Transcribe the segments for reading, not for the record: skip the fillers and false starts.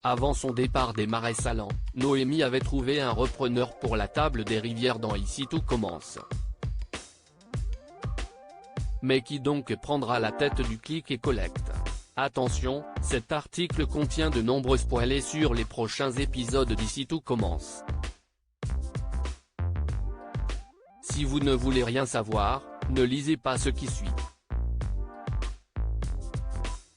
Avant son départ des Marais Salants, Noémie avait trouvé un repreneur pour la table des rivières dans Ici tout commence. Mais qui donc prendra la tête du click et collect? Attention, cet article contient de nombreux spoilers sur les prochains épisodes d'Ici tout commence. Si vous ne voulez rien savoir, ne lisez pas ce qui suit.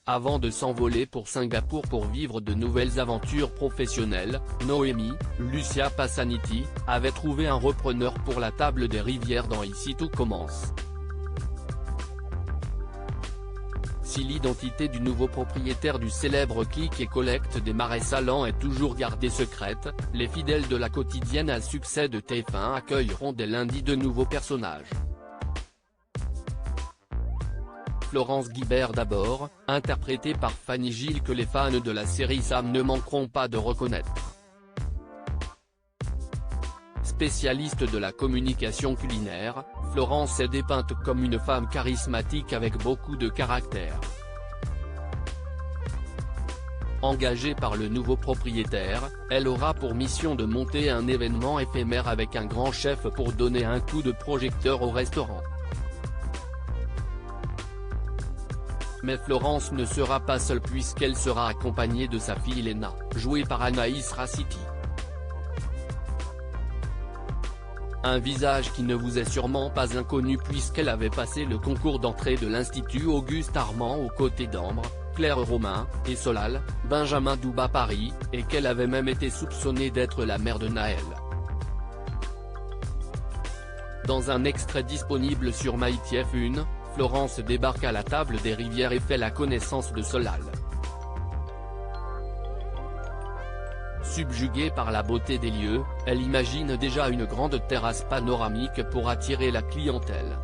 Avant de s'envoler pour Singapour pour vivre de nouvelles aventures professionnelles, Noémie, Lucia Passaniti, avait trouvé un repreneur pour la table des rivières dans Ici tout commence. Si l'identité du nouveau propriétaire du célèbre click et collect des Marais Salants est toujours gardée secrète, les fidèles de la quotidienne à succès de TF1 accueilleront dès lundi de nouveaux personnages. Florence Guibert d'abord, interprétée par Fanny Gilles que les fans de la série Sam ne manqueront pas de reconnaître. Spécialiste de la communication culinaire, Florence est dépeinte comme une femme charismatique avec beaucoup de caractère. Engagée par le nouveau propriétaire, elle aura pour mission de monter un événement éphémère avec un grand chef pour donner un coup de projecteur au restaurant. Mais Florence ne sera pas seule puisqu'elle sera accompagnée de sa fille Léna, jouée par Anaïs Rassiti. Un visage qui ne vous est sûrement pas inconnu puisqu'elle avait passé le concours d'entrée de l'Institut Auguste Armand aux côtés d'Ambre, Claire Romain, et Solal, Benjamin Douba Paris, et qu'elle avait même été soupçonnée d'être la mère de Naël. Dans un extrait disponible sur MyTF1, Florence débarque à la table des rivières et fait la connaissance de Solal. Subjuguée par la beauté des lieux, elle imagine déjà une grande terrasse panoramique pour attirer la clientèle.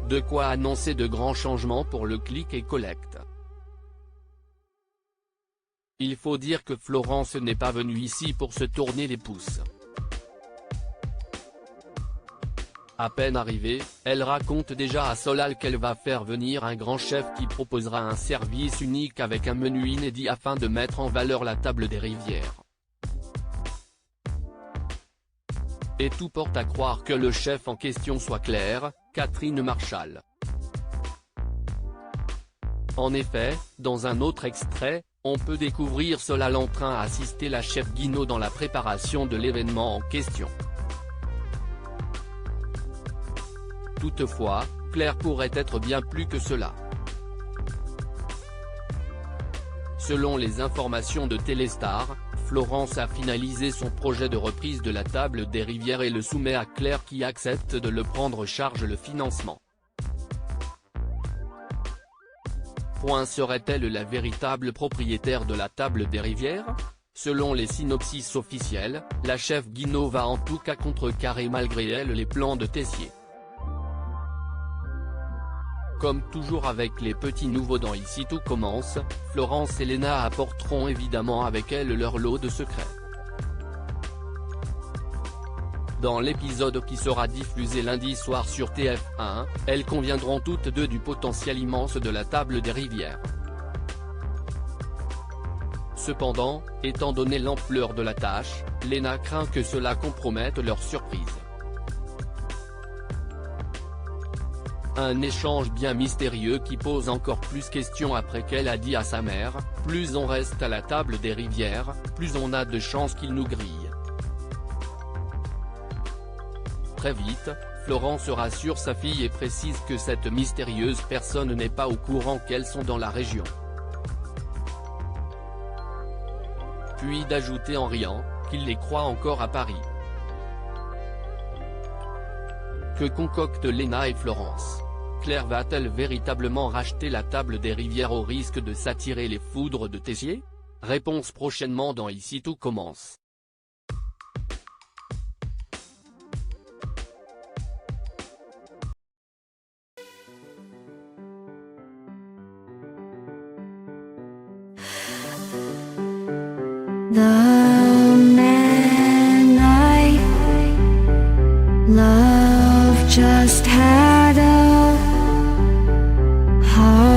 De quoi annoncer de grands changements pour le click et collect. Il faut dire que Florence n'est pas venue ici pour se tourner les pouces. À peine arrivée, elle raconte déjà à Solal qu'elle va faire venir un grand chef qui proposera un service unique avec un menu inédit afin de mettre en valeur la table des rivières. Et tout porte à croire que le chef en question soit Claire, Catherine Marchal. En effet, dans un autre extrait, on peut découvrir Solal en train d'assister la chef Guinaud dans la préparation de l'événement en question. Toutefois, Claire pourrait être bien plus que cela. Selon les informations de Téléstar, Florence a finalisé son projet de reprise de la table des rivières et le soumet à Claire qui accepte de le prendre charge le financement. Serait-elle la véritable propriétaire de la table des rivières? Selon les synopsis officiels, la chef Guinaud va en tout cas contrecarrer malgré elle les plans de Tessier. Comme toujours avec les petits nouveaux dans Ici tout commence, Florence et Léna apporteront évidemment avec elles leur lot de secrets. Dans l'épisode qui sera diffusé lundi soir sur TF1, elles conviendront toutes deux du potentiel immense de la table des rivières. Cependant, étant donné l'ampleur de la tâche, Léna craint que cela compromette leur surprise. Un échange bien mystérieux qui pose encore plus questions après qu'elle a dit à sa mère, « Plus on reste à la table des rivières, plus on a de chances qu'il nous grille ». Très vite, Florence rassure sa fille et précise que cette mystérieuse personne n'est pas au courant qu'elles sont dans la région. Puis d'ajouter en riant, qu'il les croit encore à Paris. Que concoctent Léna et Florence? Claire va-t-elle véritablement racheter la table des rivières au risque de s'attirer les foudres de Tessier? Réponse prochainement dans Ici tout commence. The man I love just had a heart